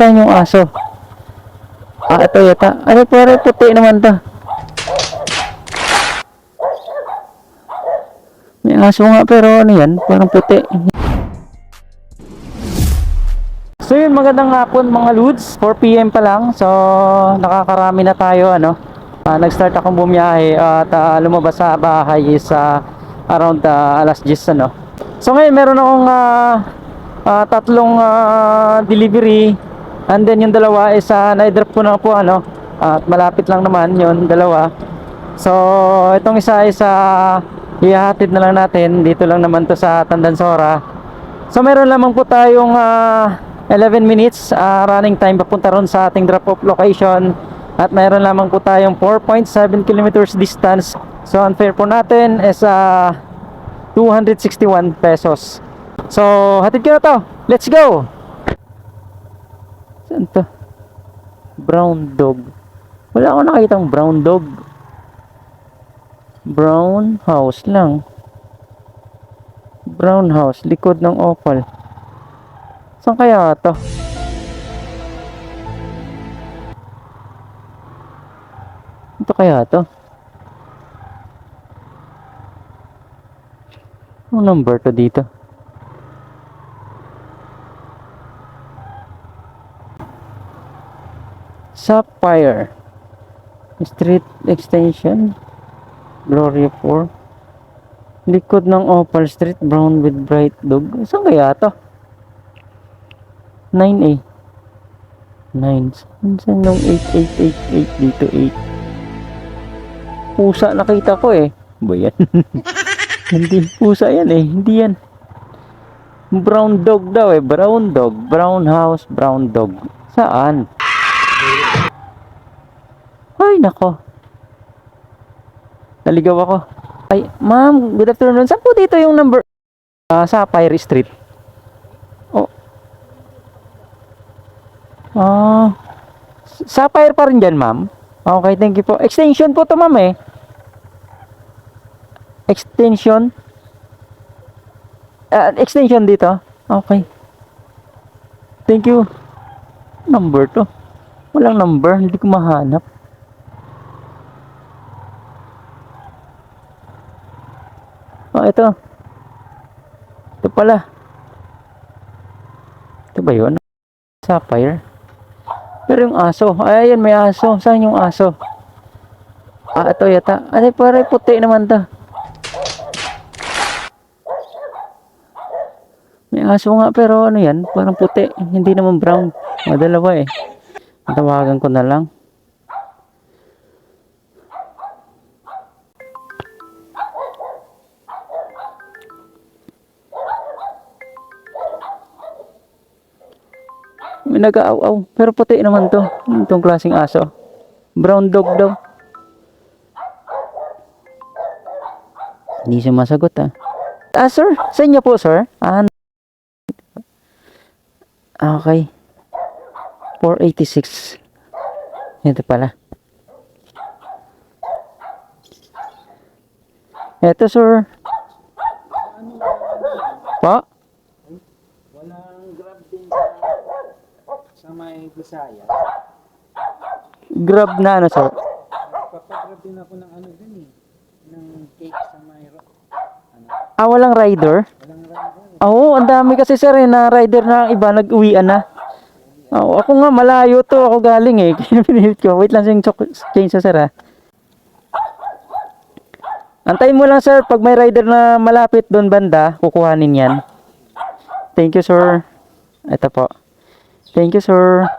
Saan yung aso? Ito yata. Ano pare, puti naman to. May aso nga pero ano yan? Parang puti. So yun, magandang hapon mga Lods. 4 PM pa lang. So nakakarami na tayo ano. Nag-start akong bumiyahe at lumabas sa bahay is around alas 10 ano. So ngayon meron akong tatlong delivery, and then yung dalawa is na-drop ko na po ano, at malapit lang naman yung dalawa. So itong isa is ihahatid na lang natin, dito lang naman to sa Tandansora. So meron lamang po tayong 11 minutes running time papunta ron sa ating drop off location, at meron lamang po tayong 4.7 kilometers distance. So ang fare po natin is 261 pesos. So hatid ko na to, let's go. Saan to? Brown dog. Wala akong nakitang brown dog. Brown house lang. Brown house, likod ng Opal. Saan kaya to? Ito kaya to? Anong number to dito? Sapphire Street Extension, Gloria 4. Likod ng Opal Street, brown with bright dog. Saan kaya to? 9A 9. Saan yung 8888 dito? 8 pusa nakita ko eh. Ba yan? Hindi pusa yan eh. Hindi yan. Brown dog daw eh. Brown dog. Brown house, brown dog. Saan? Ay nako, naligaw ako. Ay ma'am, good afternoon. Saan po dito yung number? Sapphire Street. Oh. Sapphire pa rin dyan ma'am. Okay, thank you po. Extension po to ma'am eh. Extension. Extension dito. Okay. Thank you. Number to. Walang number, hindi ko mahanap. Oh, ito. Ito pala. Ito ba yun? Sapphire. Pero yung aso. Ay, ayan, may aso. Saan yung aso? Ito yata. Ay, pare, puti naman to. May aso nga, pero ano yan? Parang puti. Hindi naman brown. Dalawa eh. Tawagan ko na lang. May nag-aaw-aw. Pero puti naman to. Itong klaseng aso. Brown dog daw. Hindi siya masagot sir? Sa inyo po sir? Okay. 486. Ito pala. Ito sir. Po? Walang grab din sa may Bisaya. Grab na ano sir? Papagrab din ako ng ano din eh. Ng cake sa may ano. Walang rider? Walang rider. Oo, ang dami kasi sir na rider na iba nag-uwian na. Ako nga malayo to, ako galing eh. Pinilit ko. Wait lang yung change sa sir Antayin mo lang sir, pag may rider na malapit doon banda, kukuhanin yan. Thank you sir. Ito po. Thank you sir.